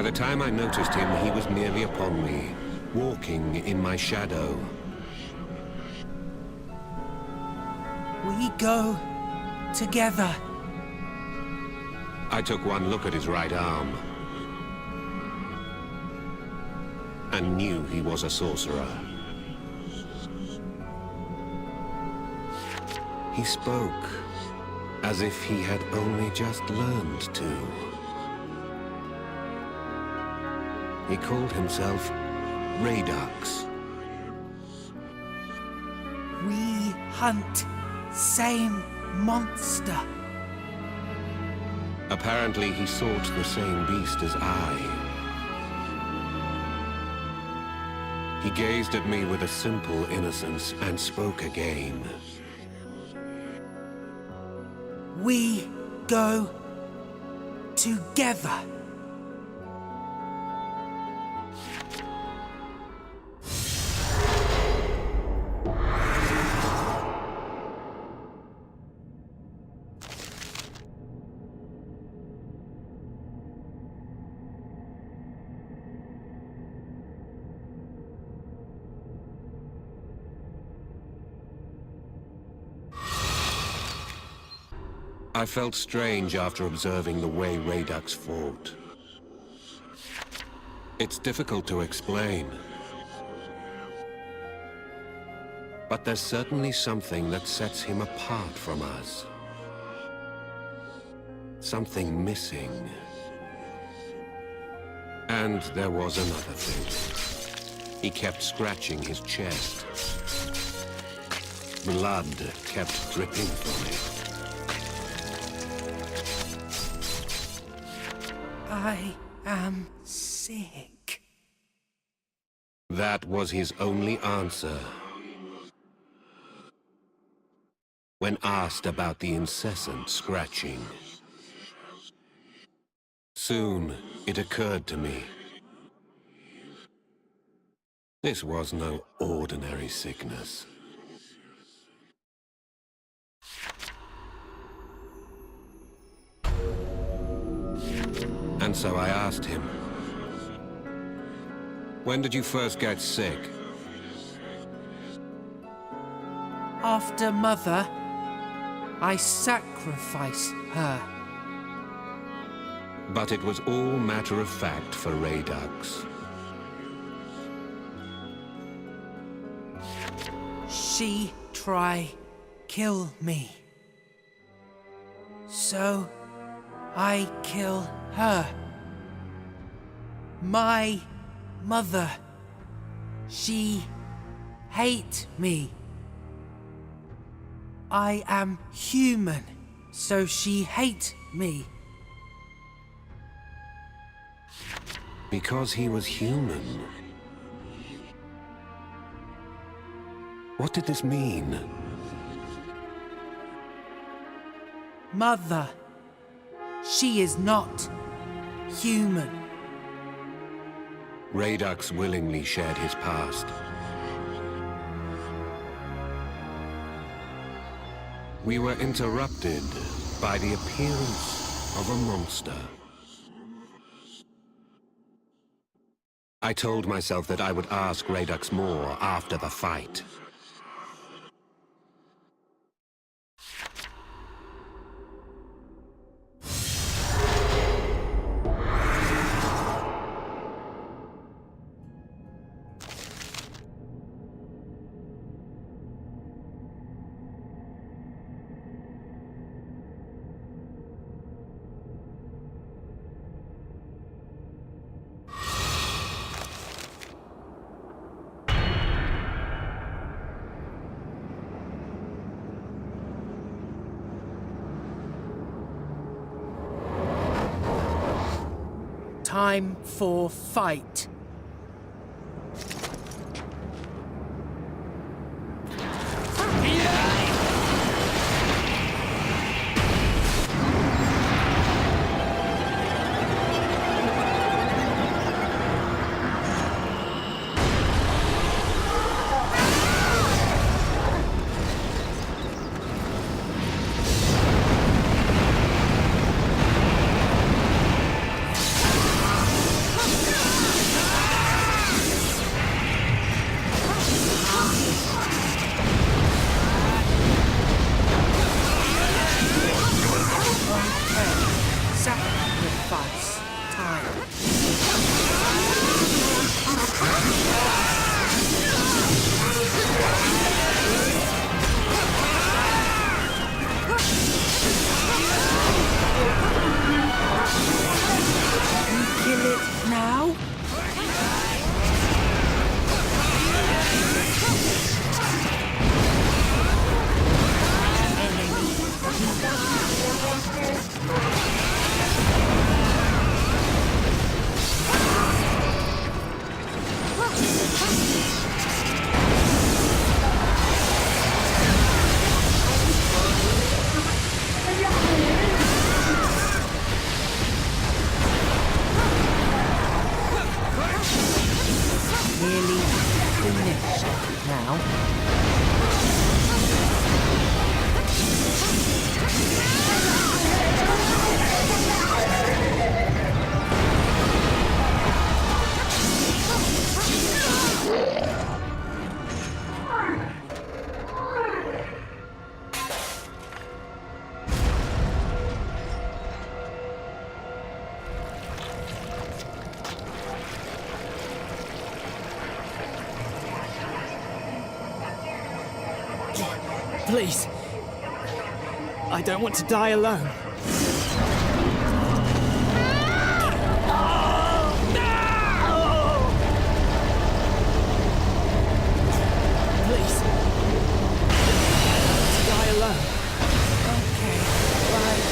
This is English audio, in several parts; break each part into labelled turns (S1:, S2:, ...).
S1: By the time I noticed him, he was nearly upon me, walking in my shadow.
S2: We go together.
S1: I took one look at his right arm and knew he was a sorcerer. He spoke as if he had only just learned to. He called himself Radix.
S2: We hunt same monster.
S1: Apparently, he sought the same beast as I. He gazed at me with a simple innocence and spoke again.
S2: We go together.
S1: I felt strange after observing the way Radix fought. It's difficult to explain. But there's certainly something that sets him apart from us. Something missing. And there was another thing. He kept scratching his chest. Blood kept dripping from it.
S2: I am sick.
S1: That was his only answer. When asked about the incessant scratching. Soon, it occurred to me. This was no ordinary sickness. And so I asked him, "When did you first get sick?"
S2: After Mother, I sacrifice her.
S1: But it was all matter of fact for Radix.
S2: She try kill me. So I kill her. My mother. She hate me. I am human, so she hate me.
S1: Because he was human. What did this mean?
S2: Mother. She is not human.
S1: Radix willingly shared his past. We were interrupted by the appearance of a monster. I told myself that I would ask Radix more after the fight.
S2: Time for fight. nearly finished now.
S3: Please. I don't want to die alone. Please. To die alone.
S2: Okay, right.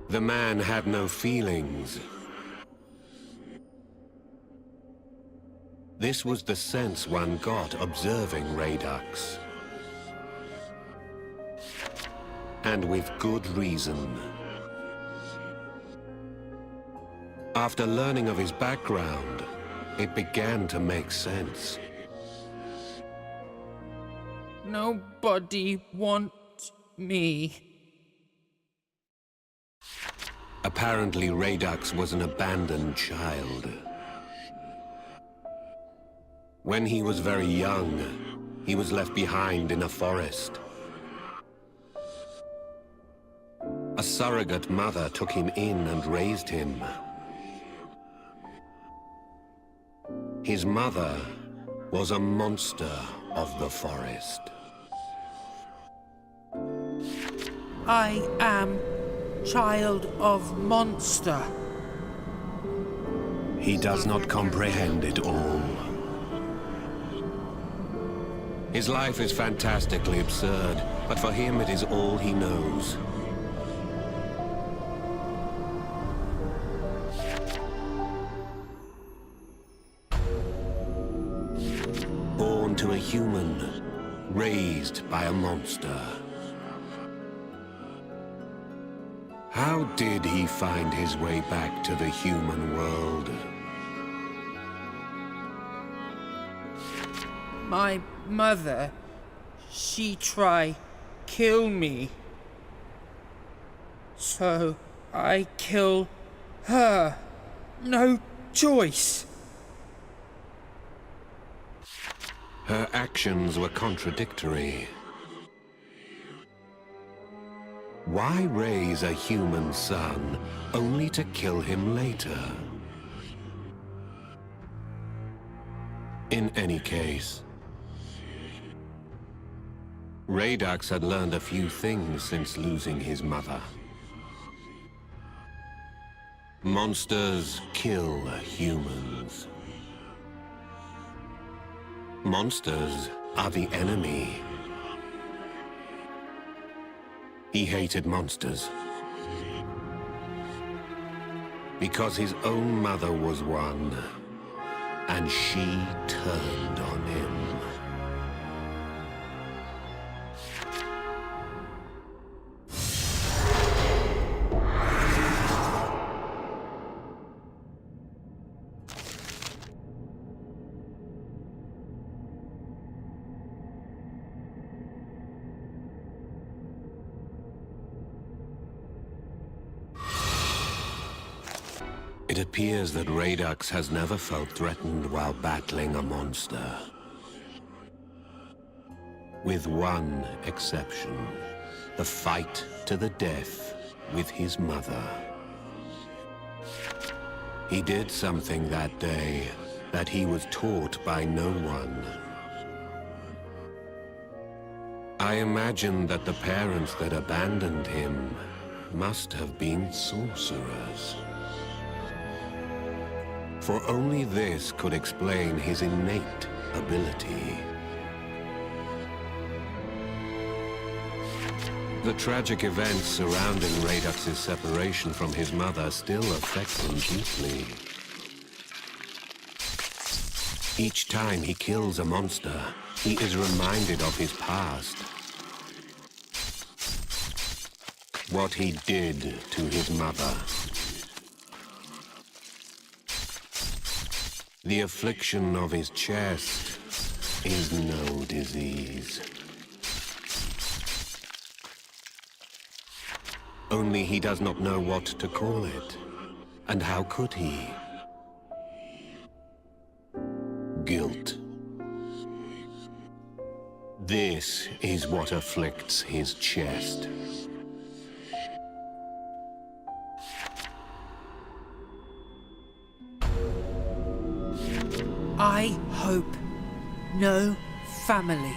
S1: The man had no feelings. This was the sense one got observing Radix. And with good reason. After learning of his background, it began to make sense.
S2: Nobody wants me.
S1: Apparently, Radix was an abandoned child. When he was very young, he was left behind in a forest. A surrogate mother took him in and raised him. His mother was a monster of the forest.
S2: I am child of monster.
S1: He does not comprehend it all. His life is fantastically absurd, but for him it is all he knows. Born to a human, raised by a monster. How did he find his way back to the human world?
S2: My mother, she try kill me. So I kill her. No choice.
S1: Her actions were contradictory. Why raise a human son only to kill him later? In any case, Radix had learned a few things since losing his mother. Monsters kill humans. Monsters are the enemy. He hated monsters because his own mother was one, and she turned on him. It appears that Radix has never felt threatened while battling a monster. With one exception, the fight to the death with his mother. He did something that day that he was taught by no one. I imagine that the parents that abandoned him must have been sorcerers. For only this could explain his innate ability. The tragic events surrounding Radix's separation from his mother still affect him deeply. Each time he kills a monster, he is reminded of his past. What he did to his mother. The affliction of his chest is no disease. Only he does not know what to call it. And how could he? Guilt. This is what afflicts his chest.
S2: I hope no family.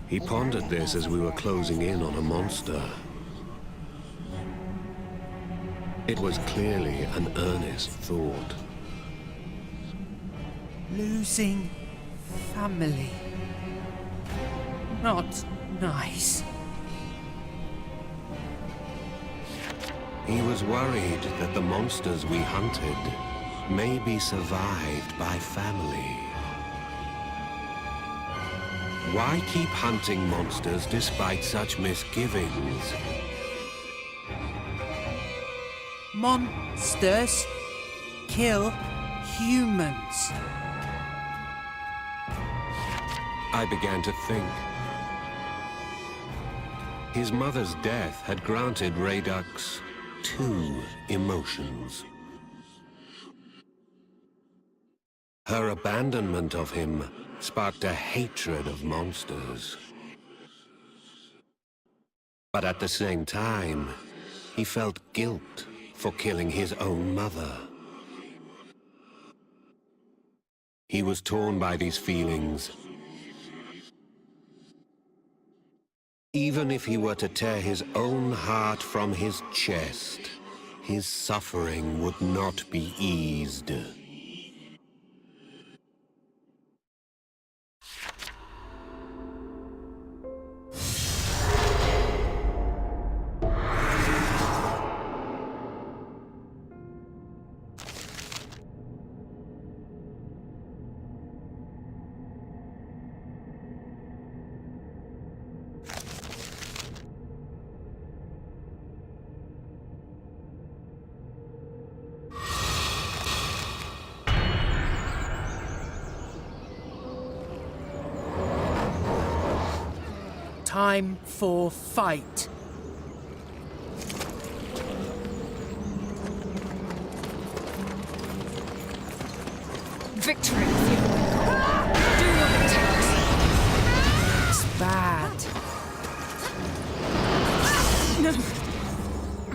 S1: He pondered this as we were closing in on a monster. It was clearly an earnest thought.
S2: Losing family. Not nice.
S1: He was worried that the monsters we hunted may be survived by family. Why keep hunting monsters despite such misgivings?
S2: Monsters kill humans.
S1: I began to think. His mother's death had granted Radix two emotions. Her abandonment of him sparked a hatred of monsters. But at the same time, he felt guilt for killing his own mother. He was torn by these feelings. Even if he were to tear his own heart from his chest, his suffering would not be eased.
S2: Time for fight.
S4: Victory with you. Do what it takes.
S2: It's bad.
S4: No.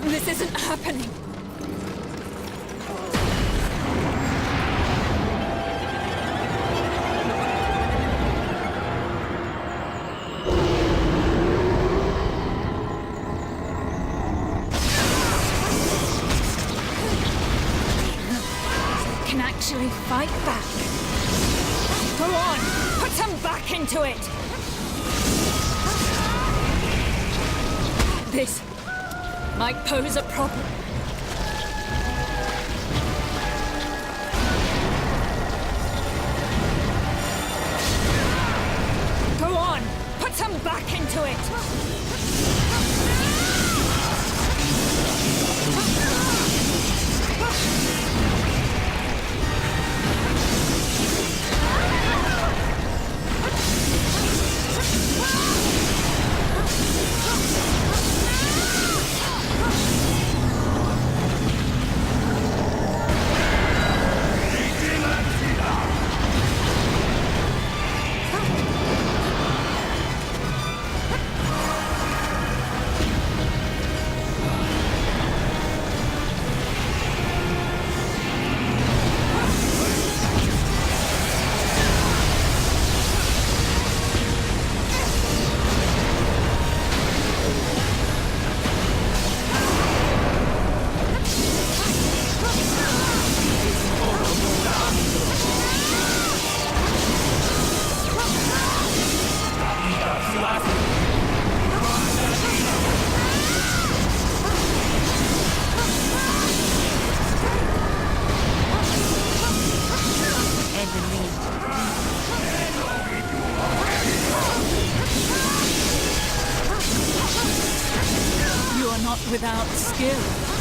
S4: This isn't happening. Actually fight back. Go on, put some back into it. This might pose a problem. Go on, put some back into it. without skill.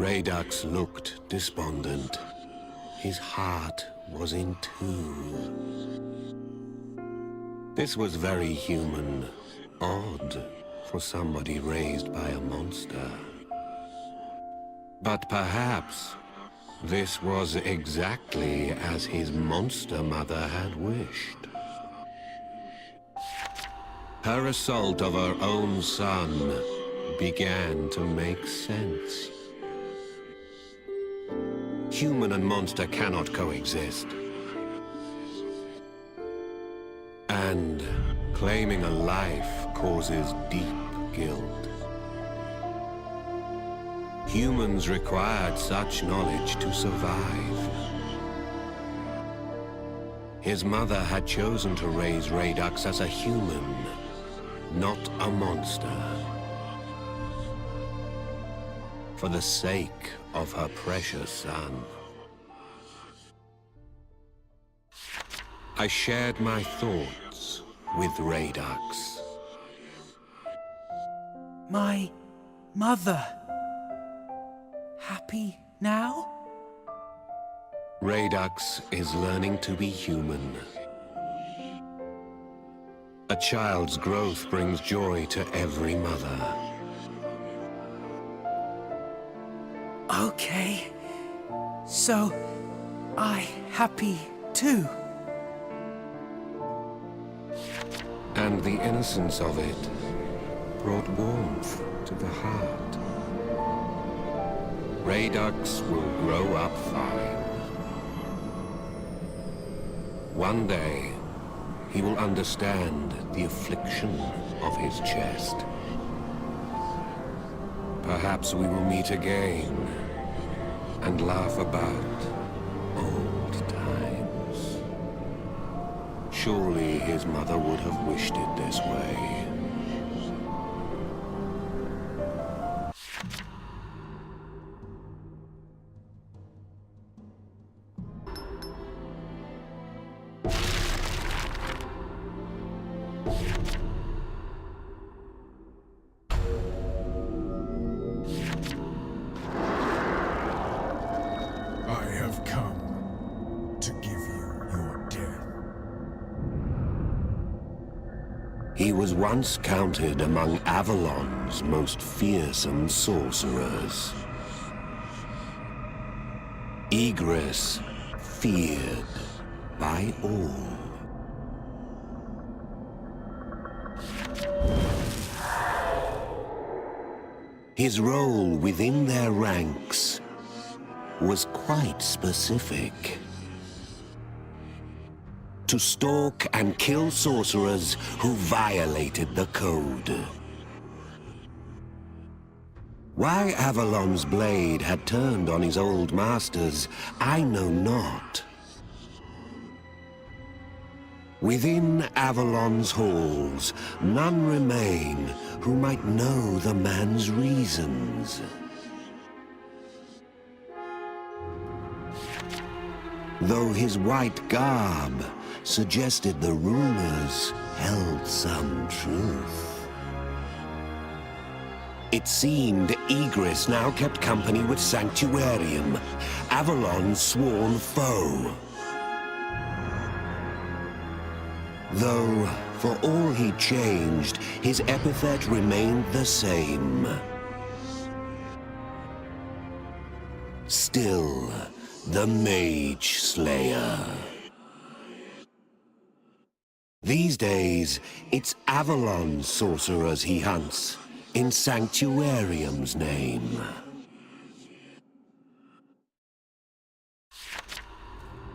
S1: Radix looked despondent. His heart was in two. This was very human. Odd for somebody raised by a monster. But perhaps this was exactly as his monster mother had wished. Her assault of her own son began to make sense. Human and monster cannot coexist. And claiming a life causes deep guilt. Humans required such knowledge to survive. His mother had chosen to raise Radix as a human, not a monster. For the sake of her precious son. I shared my thoughts with Radix.
S2: My mother. Happy now?
S1: Radix is learning to be human. A child's growth brings joy to every mother.
S2: Okay. So, I happy too.
S1: And the innocence of it brought warmth to the heart. Radix will grow up fine. One day, he will understand the affliction of his chest. Perhaps we will meet again and laugh about old times. Surely his mother would have wished it this way. He was once counted among Avalon's most fearsome sorcerers. Egress, feared by all. His role within their ranks was quite specific. To stalk and kill sorcerers who violated the code. Why Avalon's blade had turned on his old masters, I know not. Within Avalon's halls, none remain who might know the man's reasons. Though his white garb suggested the rumors held some truth. It seemed Egress now kept company with Sanctuarium, Avalon's sworn foe. Though, for all he changed, his epithet remained the same. Still, the Mage Slayer. These days, it's Avalon sorcerers he hunts, in Sanctuarium's name.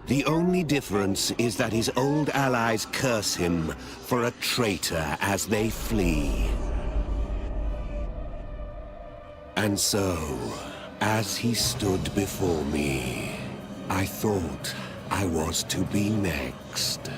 S1: The only difference is that his old allies curse him for a traitor as they flee. And so, as he stood before me, I thought I was to be next.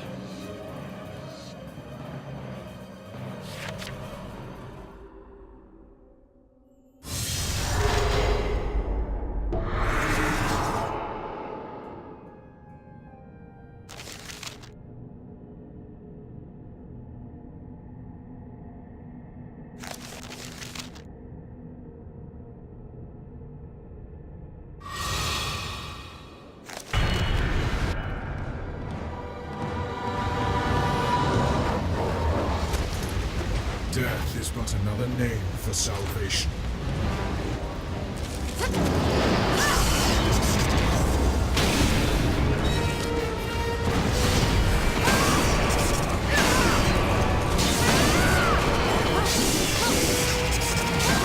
S5: Death is but another name for salvation.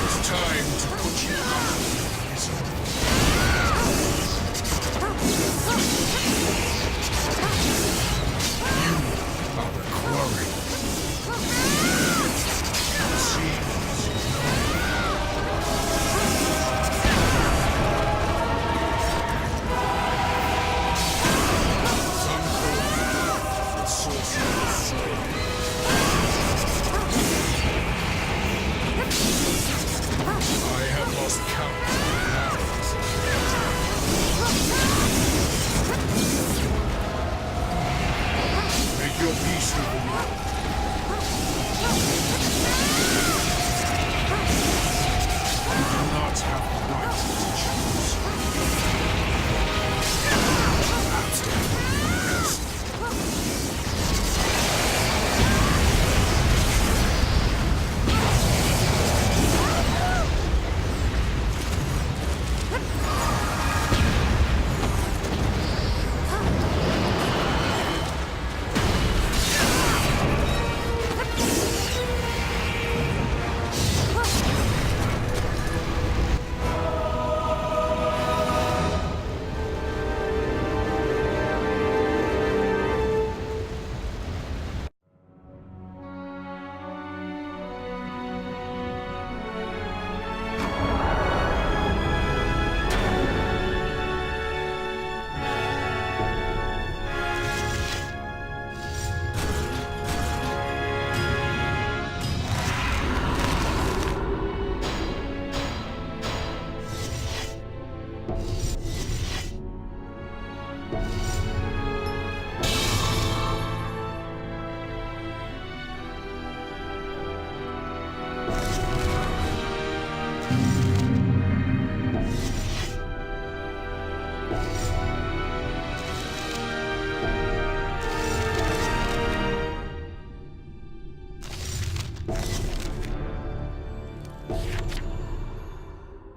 S5: It's time to put you out of misery. You are the quarry.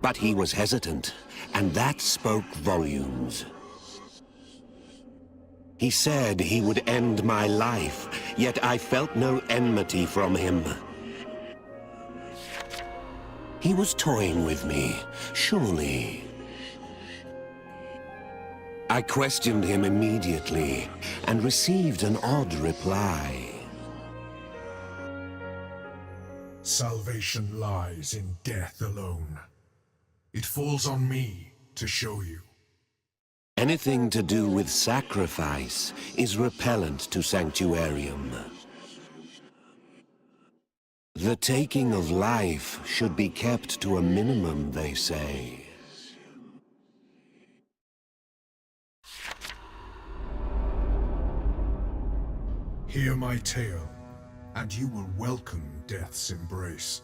S1: But he was hesitant, and that spoke volumes. He said he would end my life, yet I felt no enmity from him. He was toying with me, surely. I questioned him immediately, and received an odd reply.
S5: Salvation lies in death alone. It falls on me to show you.
S1: Anything to do with sacrifice is repellent to Sanctuarium. The taking of life should be kept to a minimum, they say.
S5: Hear my tale, and you will welcome death's embrace.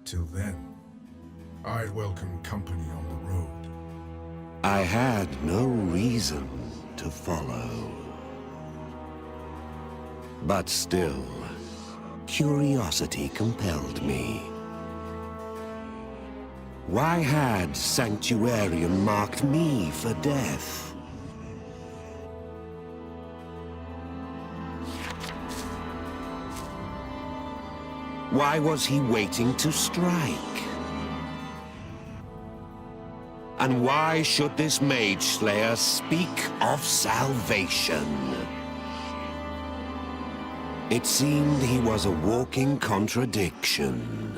S5: Till then, I'd welcome company on the road.
S1: I had no reason to follow. But still, curiosity compelled me. Why had Sanctuarium marked me for death? Why was he waiting to strike? And why should this mage slayer speak of salvation? It seemed he was a walking contradiction.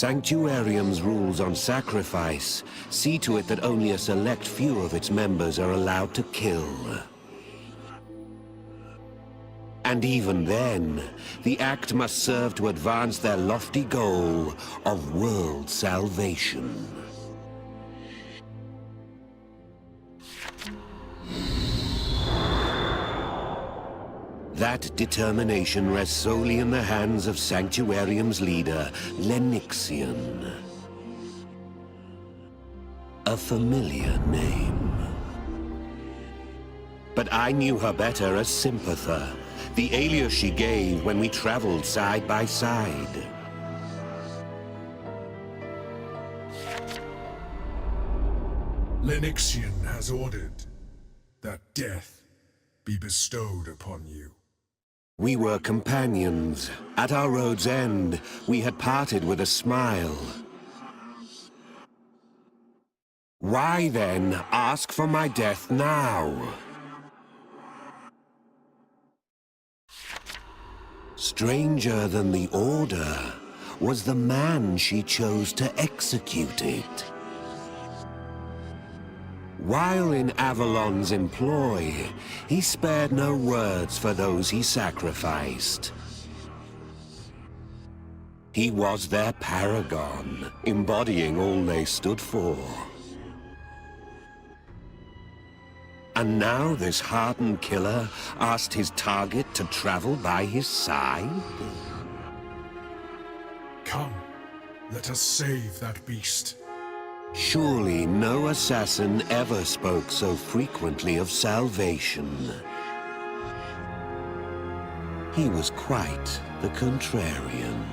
S1: Sanctuarium's rules on sacrifice see to it that only a select few of its members are allowed to kill. And even then, the act must serve to advance their lofty goal of world salvation. That determination rests solely in the hands of Sanctuarium's leader, Lenixian. A familiar name. But I knew her better as Sympather, the alias she gave when we traveled side by side.
S5: Lenixian has ordered that death be bestowed upon you.
S1: We were companions. At our road's end, we had parted with a smile. Why then ask for my death now? Stranger than the order was the man she chose to execute it. While in Avalon's employ, he spared no words for those he sacrificed. He was their paragon, embodying all they stood for. And now this hardened killer asked his target to travel by his side?
S5: Come, let us save that beast.
S1: Surely no assassin ever spoke so frequently of salvation. He was quite the contrarian.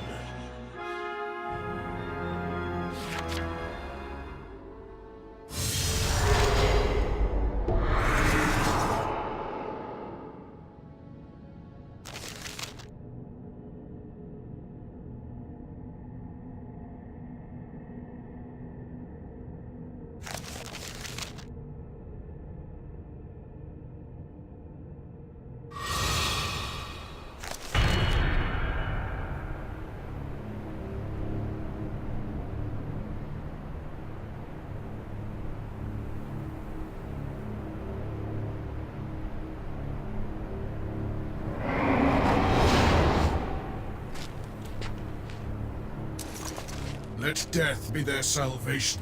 S5: Let death be their salvation.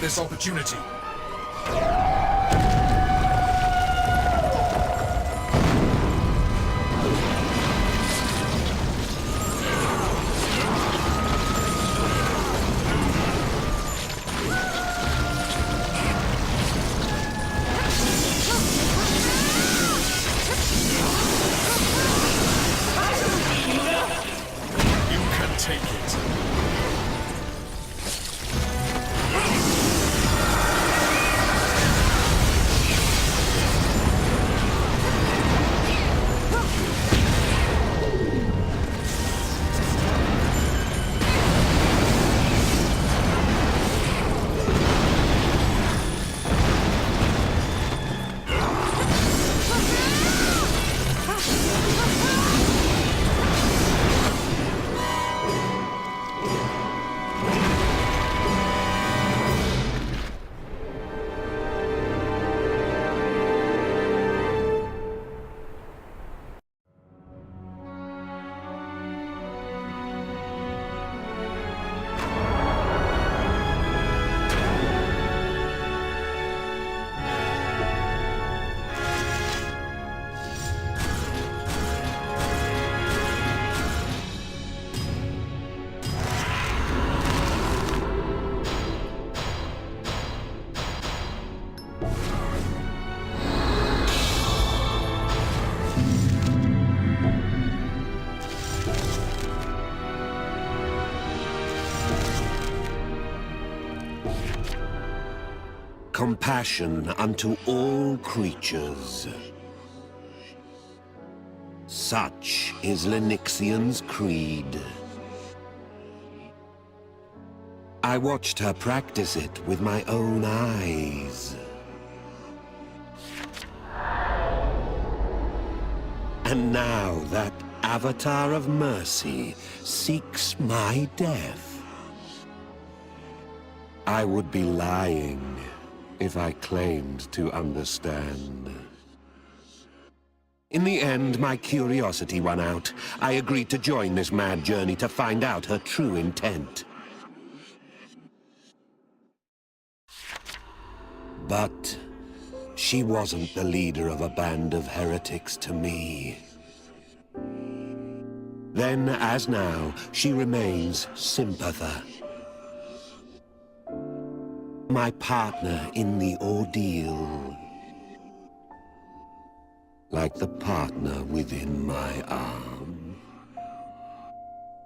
S5: this opportunity. You can take it.
S1: Compassion unto all creatures. Such is Lenixian's creed. I watched her practice it with my own eyes. And now that avatar of mercy seeks my death. I would be lying if I claimed to understand. In the end, my curiosity won out. I agreed to join this mad journey to find out her true intent. But she wasn't the leader of a band of heretics to me. Then, as now, she remains Sympatha. My partner in the ordeal. Like the partner within my arm.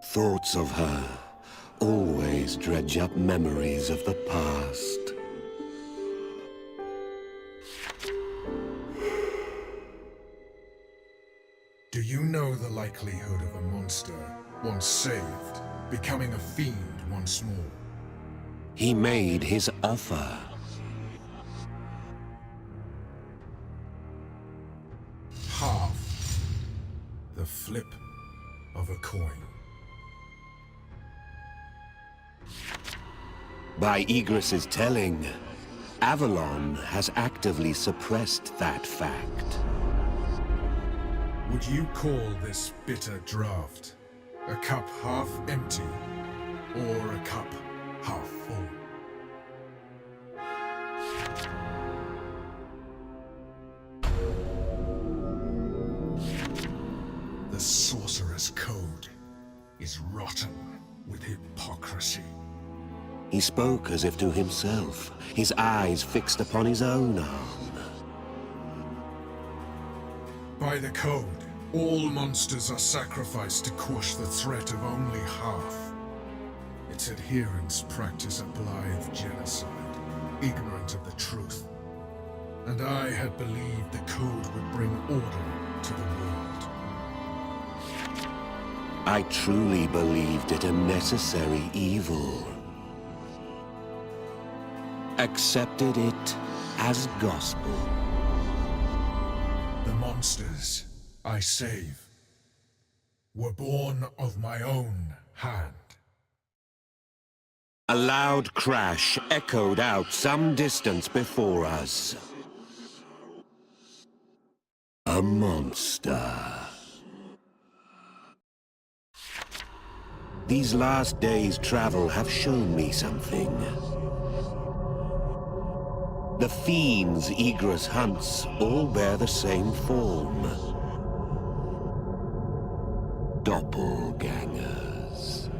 S1: Thoughts of her always dredge up memories of the past.
S5: Do you know the likelihood of a monster, once saved, becoming a fiend once more?
S1: He made his offer.
S5: Half. The flip of a coin.
S1: By Egress's telling, Avalon has actively suppressed that fact.
S5: Would you call this bitter draught a cup half empty, or a cup half full? The Sorcerer's Code is rotten with hypocrisy.
S1: He spoke as if to himself, his eyes fixed upon his own arm.
S5: By the Code, all monsters are sacrificed to quash the threat of only half. Its adherents practice a blithe genocide, ignorant of the truth. And I had believed the Code would bring order to the world.
S1: I truly believed it a necessary evil. Accepted it as gospel.
S5: The monsters I save were born of my own hand.
S1: A loud crash echoed out some distance before us. A monster. These last days' travel have shown me something. The fiends Egress hunts all bear the same form. Doppelgangers.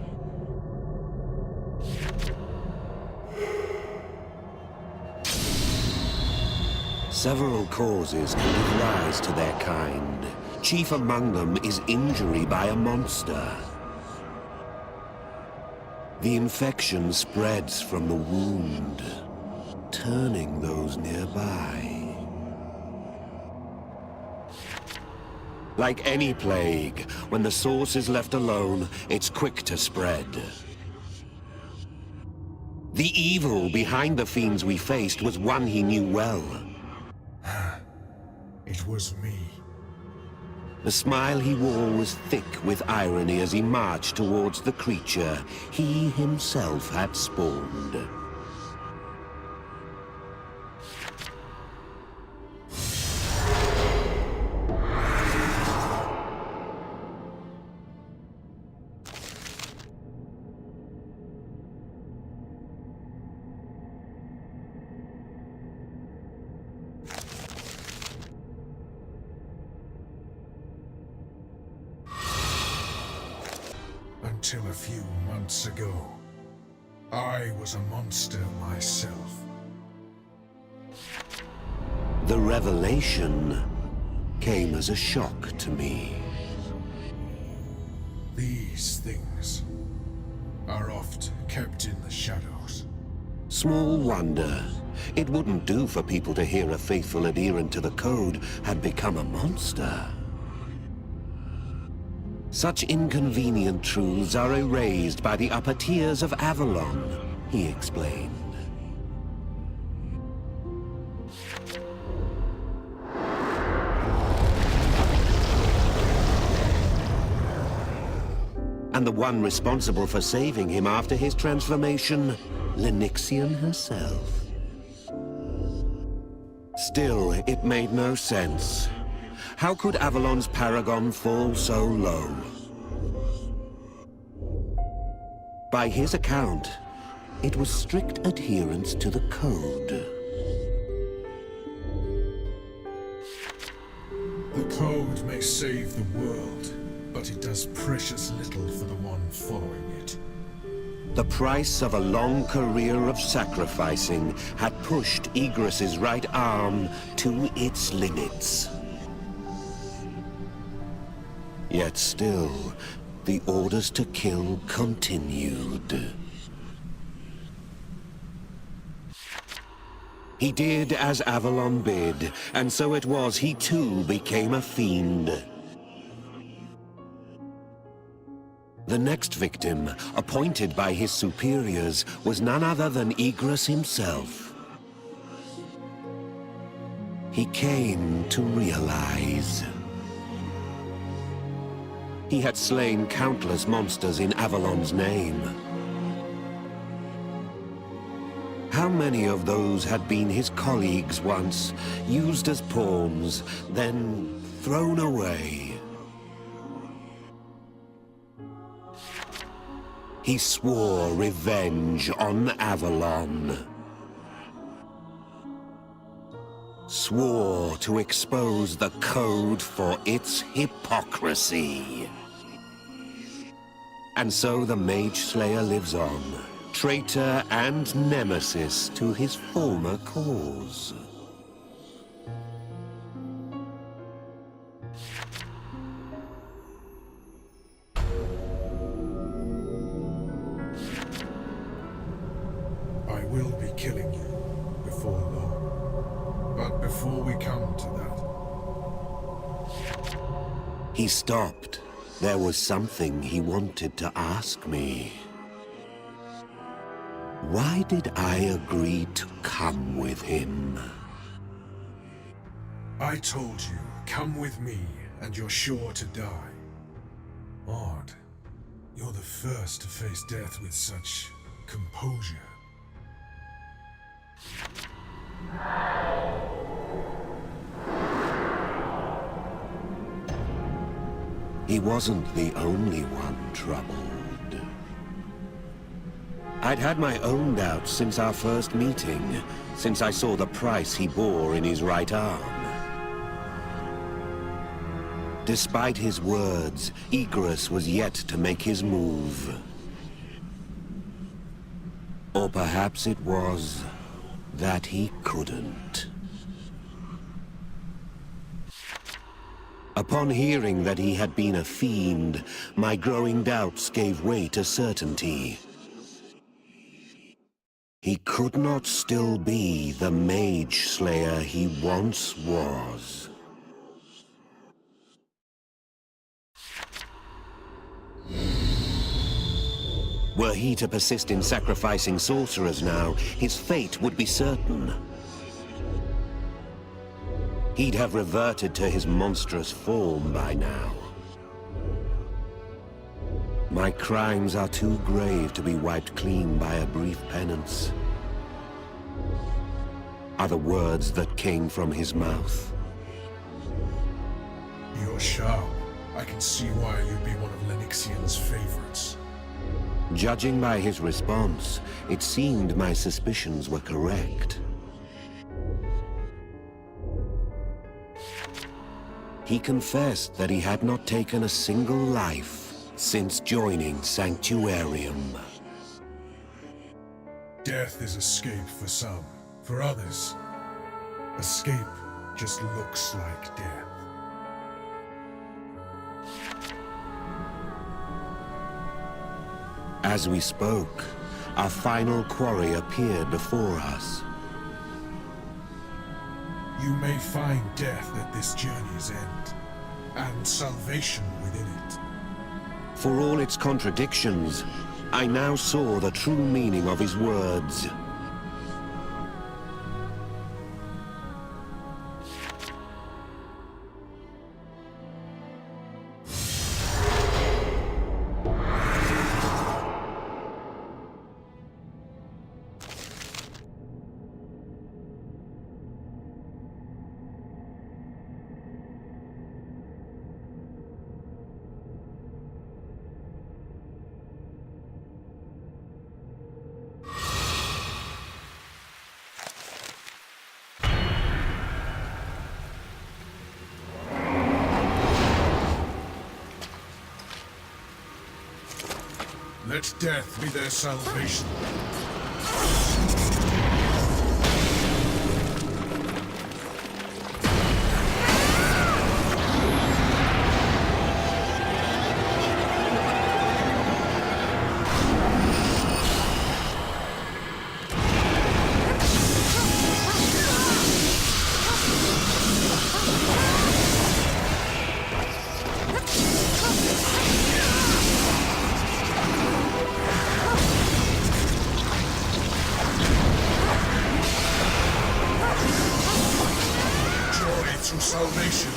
S1: Several causes can give rise to their kind. Chief among them is injury by a monster. The infection spreads from the wound, turning those nearby. Like any plague, when the source is left alone, it's quick to spread. The evil behind the fiends we faced was one he knew well.
S5: It was me.
S1: The smile he wore was thick with irony as he marched towards the creature he himself had spawned.
S5: Until a few months ago, I was a monster myself.
S1: The revelation came as a shock to me.
S5: These things are oft kept in the shadows.
S1: Small wonder. It wouldn't do for people to hear a faithful adherent to the code had become a monster. Such inconvenient truths are erased by the upper tiers of Avalon, he explained. And the one responsible for saving him after his transformation, Lenixian herself. Still, it made no sense. How could Avalon's paragon fall so low? By his account, it was strict adherence to the code.
S5: The code may save the world, but it does precious little for the one following it.
S1: The price of a long career of sacrificing had pushed Egress's right arm to its limits. Yet still, the orders to kill continued. He did as Avalon bid, and so it was he too became a fiend. The next victim, appointed by his superiors, was none other than Egress himself. He came to realize. He had slain countless monsters in Avalon's name. How many of those had been his colleagues once, used as pawns, then thrown away? He swore revenge on Avalon. Swore to expose the code for its hypocrisy. And so the Mage Slayer lives on, traitor and nemesis to his former cause.
S5: I will be killing you before long. But before we come to that...
S1: He stopped. There was something he wanted to ask me. Why did I agree to come with him?
S5: I told you, come with me, and you're sure to die. Odd. You're the first to face death with such composure. He
S1: wasn't the only one troubled. I'd had my own doubts since our first meeting, since I saw the price he bore in his right arm. Despite his words, Egress was yet to make his move. Or perhaps it was that he couldn't. Upon hearing that he had been a fiend, my growing doubts gave way to certainty. He could not still be the mage slayer he once was. Were he to persist in sacrificing sorcerers now, his fate would be certain. He'd have reverted to his monstrous form by now. My crimes are too grave to be wiped clean by a brief penance, are the words that came from his mouth.
S5: You're sharp. I can see why you'd be one of Lennoxian's favorites.
S1: Judging by his response, it seemed my suspicions were correct. He confessed that he had not taken a single life since joining Sanctuarium.
S5: Death is escape for some. For others, escape just looks like death.
S1: As we spoke, our final quarry appeared before us.
S5: You may find death at this journey's end, and salvation within it.
S1: For all its contradictions, I now saw the true meaning of his words.
S5: Let death be their salvation. Through salvation.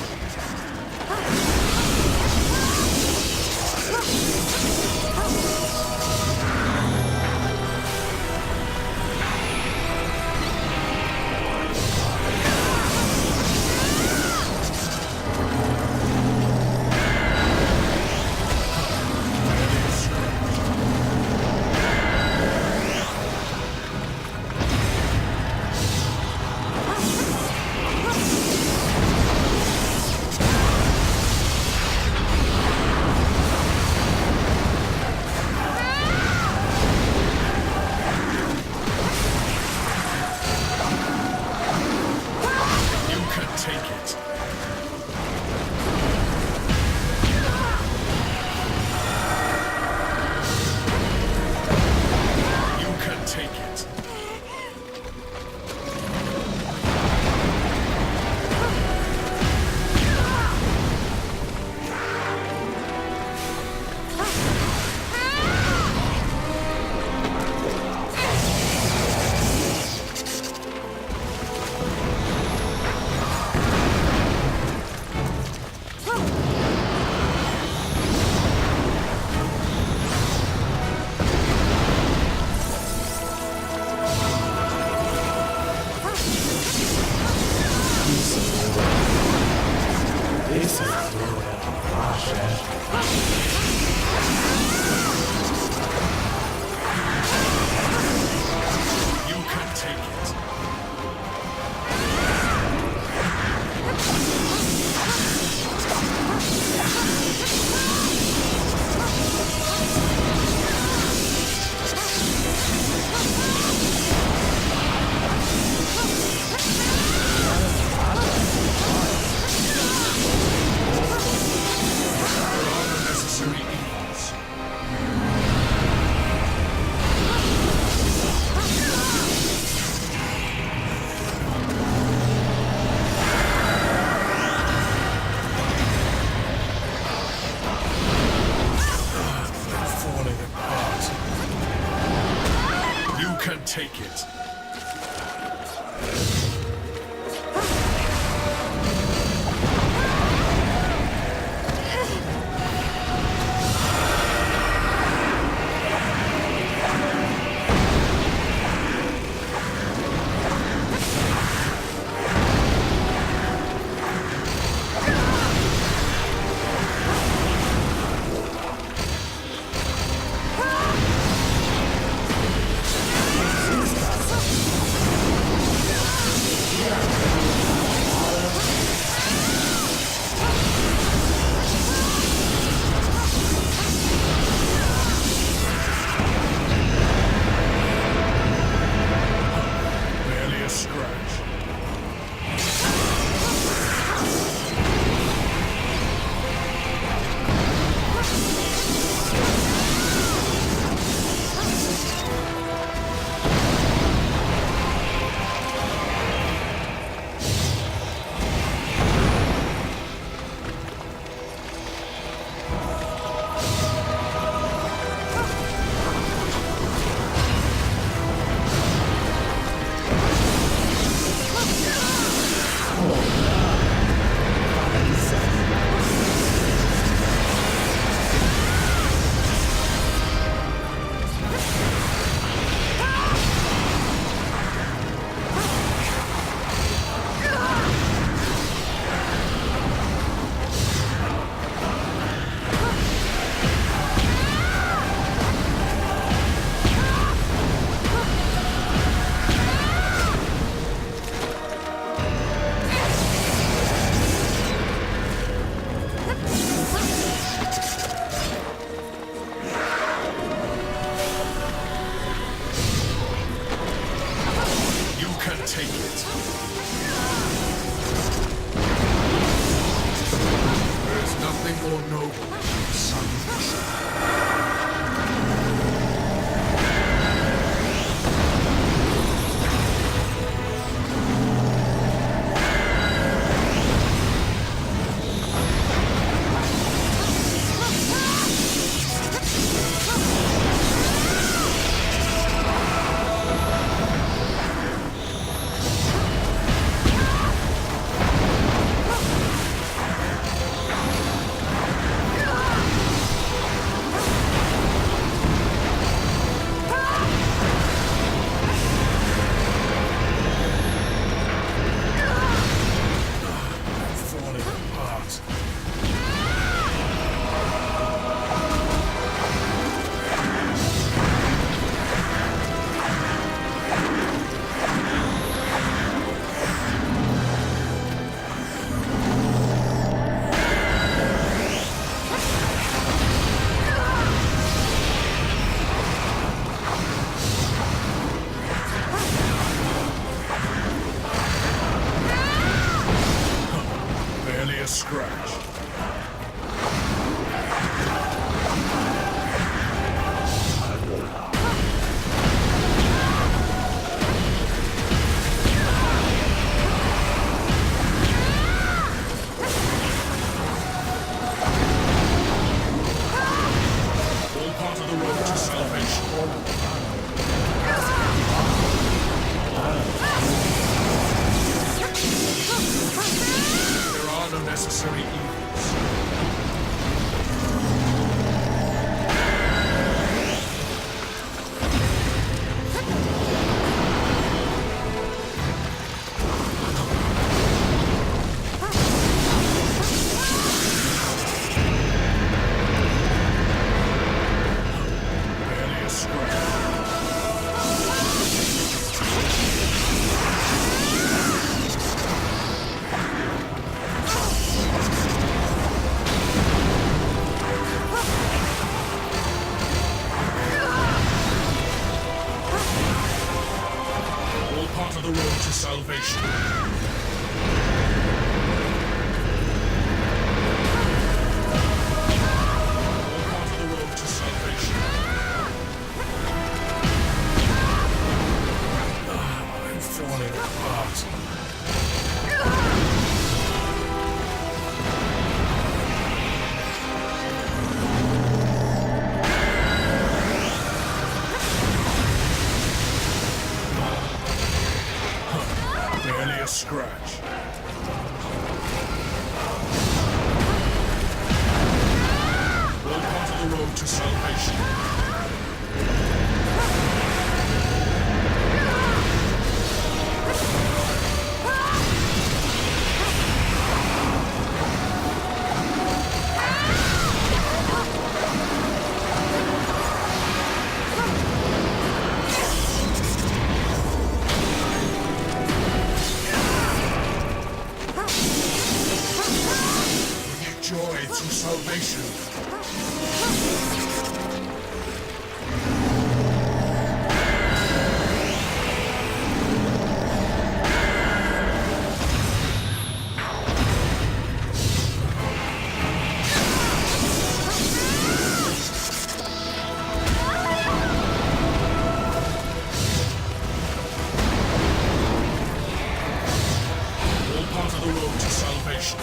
S5: take it. scratch. All part of the road to salvation. Joy through salvation. All part of the road to salvation.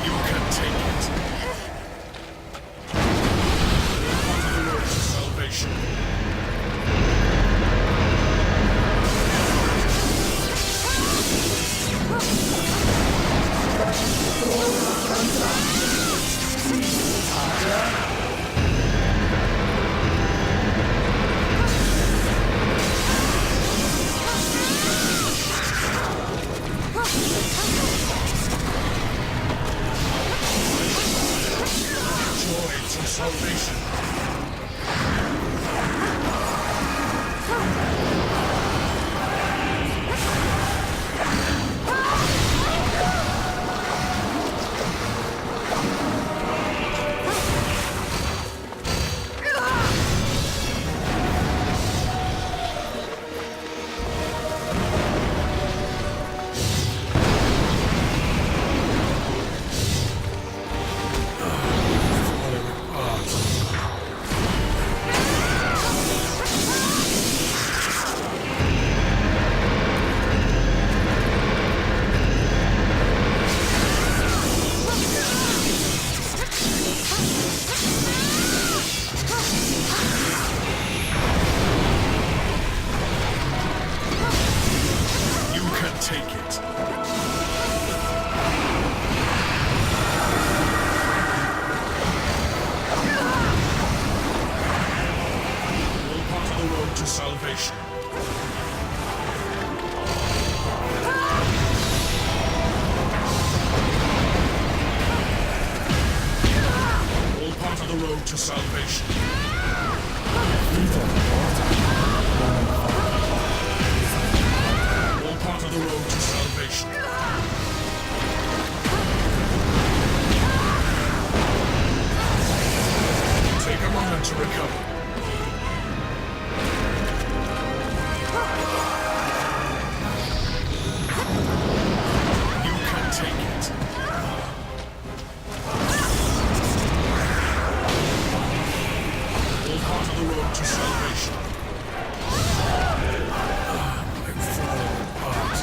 S5: You can take it. All part of the road to salvation. Joy through salvation. You can take it. All part of the road to salvation. All part of the road to salvation. All part of the road to salvation. Take a moment to recover. You can take it. All part of the road to salvation. I'm falling apart.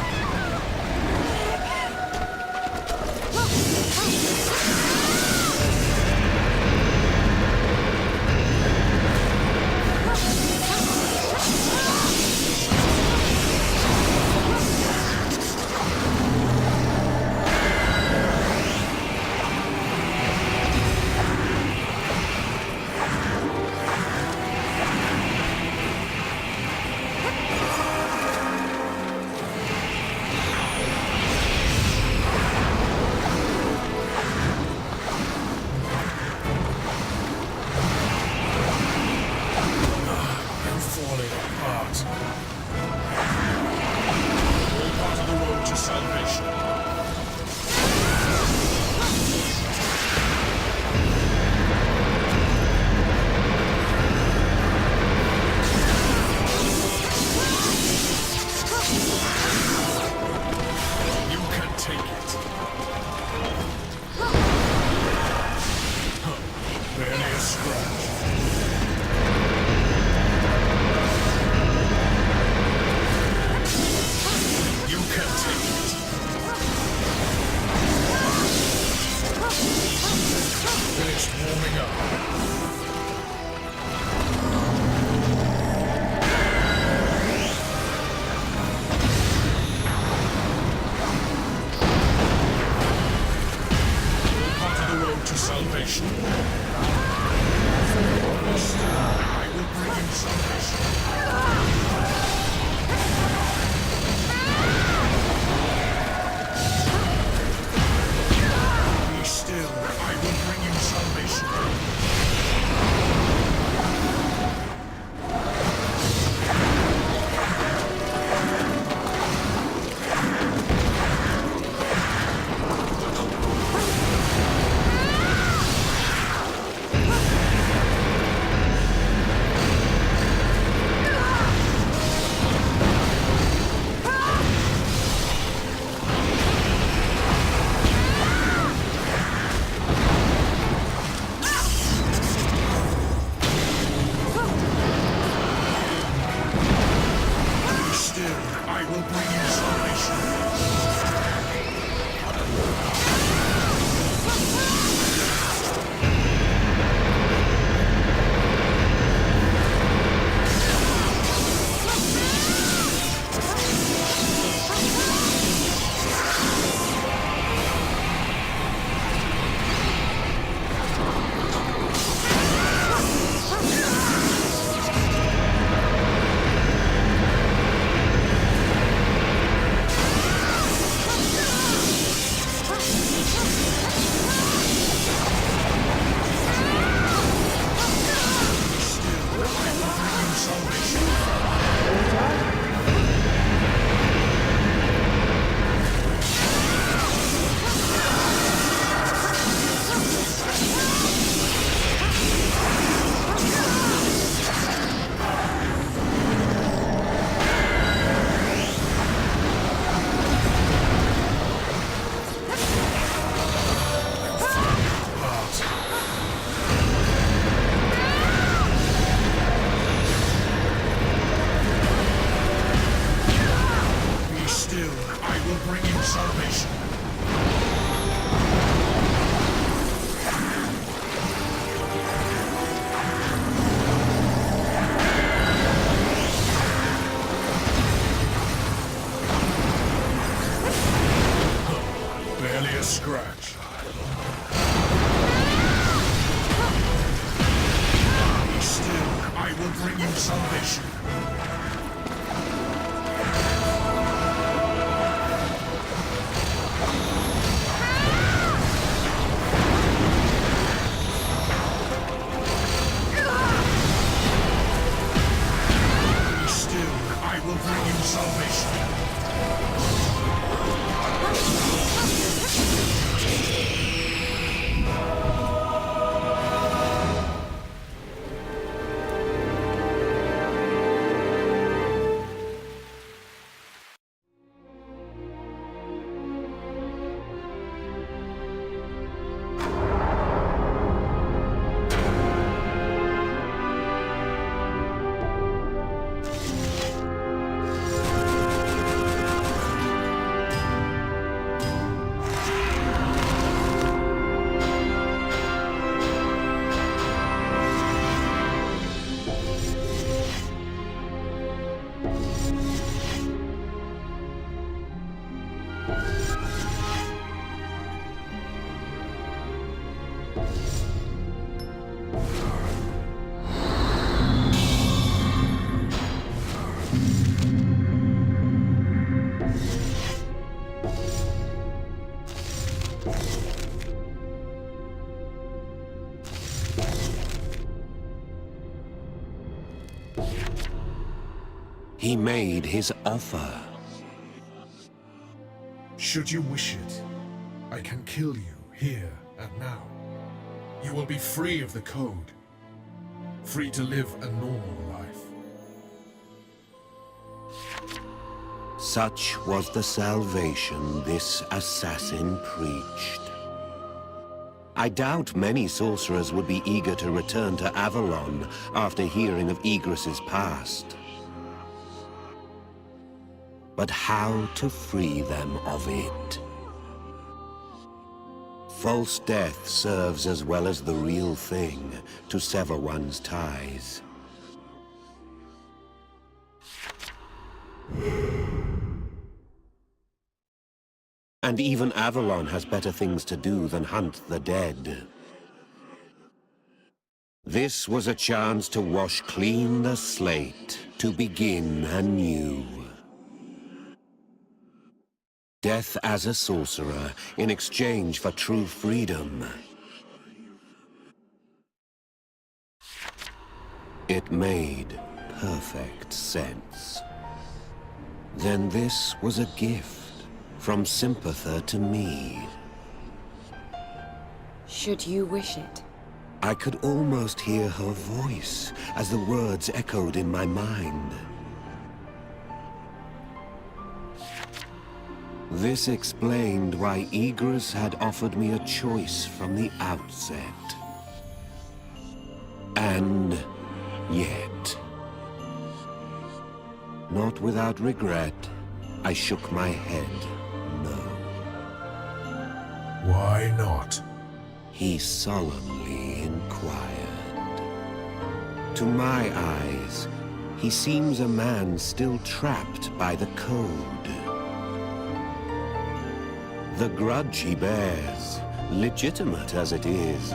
S5: I'm falling apart. All part of the road to salvation. You can take it. Barely a scratch. You can take it. will bring you salvation. Scratch. Still, I will bring you salvation. Still, I will bring you salvation.
S1: He made his offer.
S5: Should you wish it, I can kill you here and now. You will be free of the code, free to live a normal life.
S1: Such was the salvation this assassin preached. I doubt many sorcerers would be eager to return to Avalon after hearing of Egress's past. But how to free them of it? False death serves as well as the real thing to sever one's ties. And even Avalon has better things to do than hunt the dead. This was a chance to wash clean the slate, to begin anew. Death as a sorcerer in exchange for true freedom. It made perfect sense. Then this was a gift from Sympather to me.
S4: Should you wish it?
S1: I could almost hear her voice as the words echoed in my mind. This explained why Egress had offered me a choice from the outset. And yet, not without regret, I shook my head. No.
S5: Why not?
S1: He solemnly inquired. To my eyes, he seems a man still trapped by the code. The grudge he bears, legitimate as it is,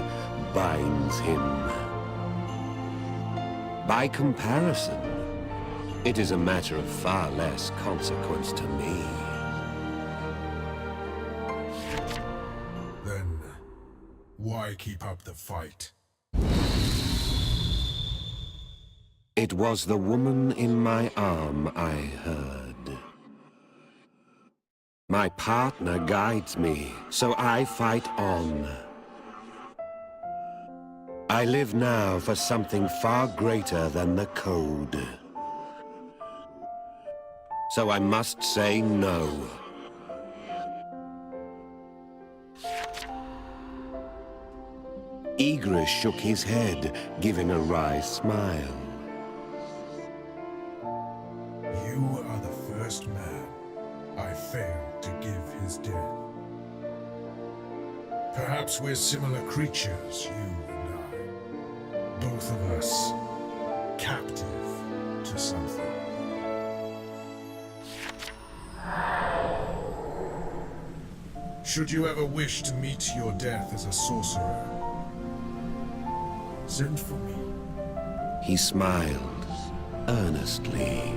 S1: binds him. By comparison, it is a matter of far less consequence to me.
S5: Then, why keep up the fight?
S1: It was the woman in my arm I heard. My partner guides me, so I fight on. I live now for something far greater than the code. So I must say no. Egress shook his head, giving a wry smile.
S5: You are the first man I failed to give his death. Perhaps we're similar creatures, you and I. Both of us captive to something. Should you ever wish to meet your death as a sorcerer, send for me.
S1: He smiled, earnestly.